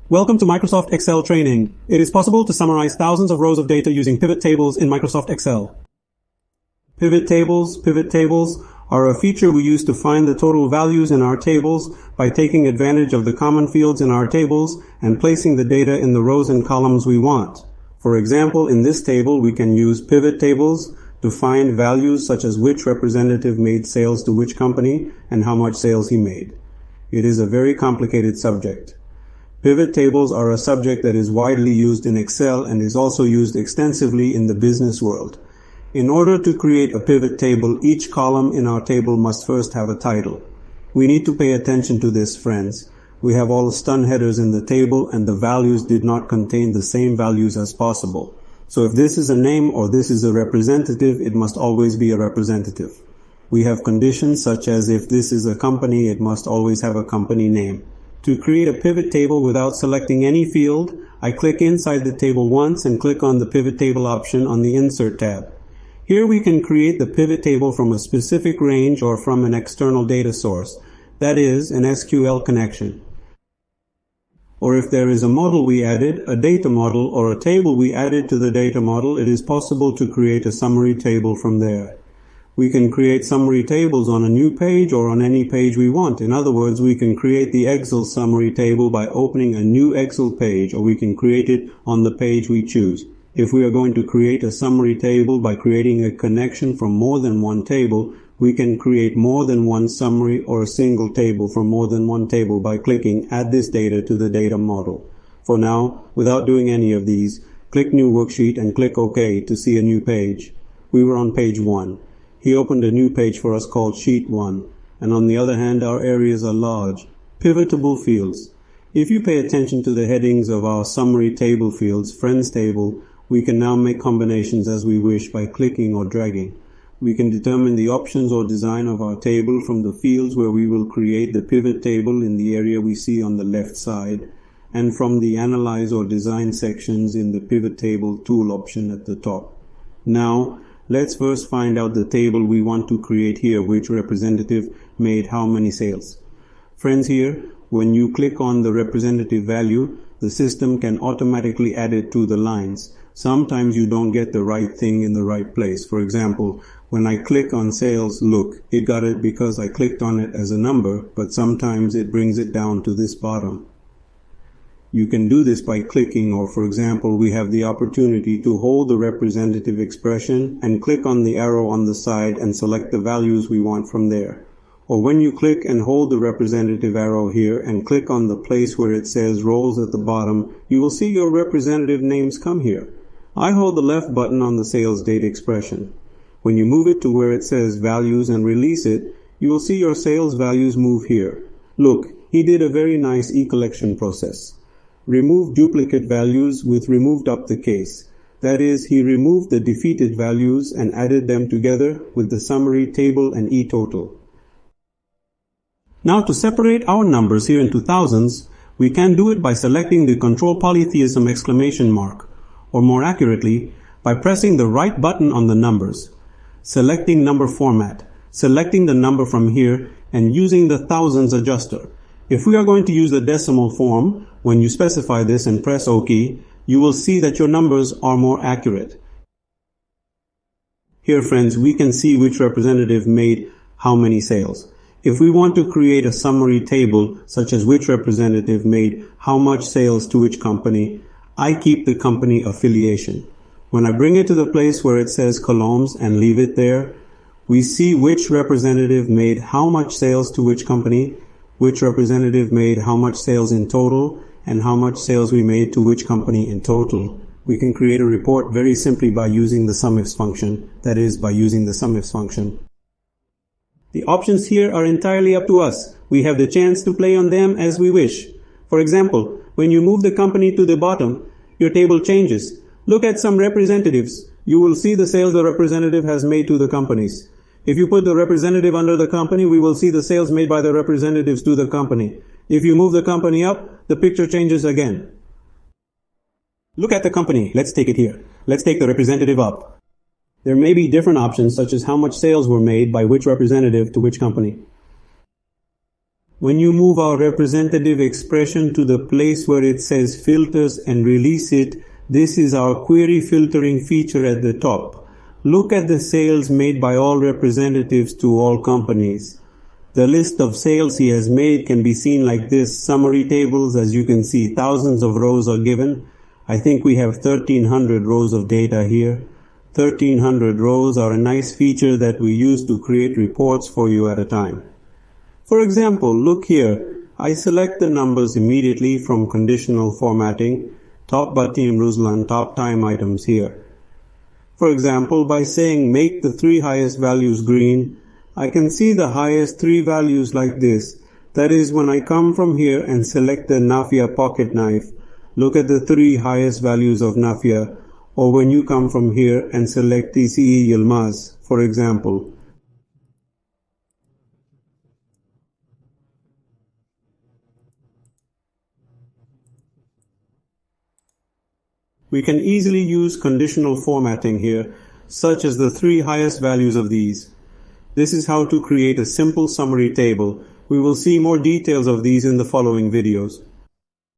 Welcome to Microsoft Excel training. It is possible to summarize thousands of rows of data using pivot tables in Microsoft Excel. Pivot tables are a feature we use to find the total values in our tables by taking advantage of the common fields in our tables and placing the data in the rows and columns we want. For example, in this table, we can use pivot tables to find values such as which representative made sales to which company and how much sales he made. It is a very complicated subject. Pivot tables are a subject that is widely used in Excel and is also used extensively in the business world. In order to create a pivot table, each column in our table must first have a title. We need to pay attention to this, friends. We have all stun headers in the table and the values did not contain the same values as possible. So if this is a name or this is a representative, it must always be a representative. We have conditions such as if this is a company, it must always have a company name. To create a pivot table without selecting any field, I click inside the table once and click on the pivot table option on the Insert tab. Here we can create the pivot table from a specific range or from an external data source, that is, an SQL connection. Or if there is a model we added, a data model, or a table we added to the data model, it is possible to create a summary table from there. We can create summary tables on a new page or on any page we want. In other words, we can create the Excel summary table by opening a new Excel page, or we can create it on the page we choose. If we are going to create a summary table by creating a connection from more than one table, we can create more than one summary or a single table from more than one table by clicking Add this data to the data model. For now, without doing any of these, click New Worksheet and click OK to see a new page. We were on page 1. He opened a new page for us called Sheet 1, and on the other hand, our areas are large. PivotTable Fields. If you pay attention to the headings of our summary table fields, Friends table, we can now make combinations as we wish by clicking or dragging. We can determine the options or design of our table from the fields where we will create the pivot table in the area we see on the left side, and from the Analyze or Design sections in the Pivot Table tool option at the top. Now, let's first find out the table we want to create here, which representative made how many sales. Friends, here, when you click on the representative value, the system can automatically add it to the lines. Sometimes you don't get the right thing in the right place. For example, when I click on sales, look, it got it because I clicked on it as a number, but sometimes it brings it down to this bottom. You can do this by clicking, or for example, we have the opportunity to hold the representative expression and click on the arrow on the side and select the values we want from there. Or when you click and hold the representative arrow here and click on the place where it says roles at the bottom, you will see your representative names come here. I hold the left button on the sales date expression. When you move it to where it says values and release it, you will see your sales values move here. Look, he did a very nice e-collection process. Remove duplicate values with removed up the case. That is, he removed the defeated values and added them together with the summary table and e-total. Now to separate our numbers here into thousands, we can do it by selecting the control polytheism exclamation mark, or more accurately, by pressing the right button on the numbers, selecting number format, selecting the number from here, and using the thousands adjuster. If we are going to use the decimal form, when you specify this and press OK, you will see that your numbers are more accurate. Here, friends, we can see which representative made how many sales. If we want to create a summary table, such as which representative made how much sales to which company, I keep the company affiliation. When I bring it to the place where it says columns and leave it there, we see which representative made how much sales to which company, which representative made how much sales in total, and how much sales we made to which company in total. We can create a report very simply by using the SUMIFS function, that is, by using the SUMIFS function. The options here are entirely up to us. We have the chance to play on them as we wish. For example, when you move the company to the bottom, your table changes. Look at some representatives. You will see the sales the representative has made to the companies. If you put the representative under the company, we will see the sales made by the representatives to the company. If you move the company up, the picture changes again. Look at the company. Let's take it here. Let's take the representative up. There may be different options, such as how much sales were made by which representative to which company. When you move our representative expression to the place where it says filters and release it, this is our query filtering feature at the top. Look at the sales made by all representatives to all companies. The list of sales he has made can be seen like this. Summary tables, as you can see, thousands of rows are given. I think we have 1300 rows of data here. 1300 rows are a nice feature that we use to create reports for you at a time. For example, look here. I select the numbers immediately from conditional formatting. Top Batim Ruslan, top time items here. For example, by saying make the 3 highest values green, I can see the highest 3 values like this. That is, when I come from here and select the Nafia pocket knife, look at the 3 highest values of Nafia, or when you come from here and select TCE Yilmaz, for example. We can easily use conditional formatting here, such as the 3 highest values of these. This is how to create a simple summary table. We will see more details of these in the following videos.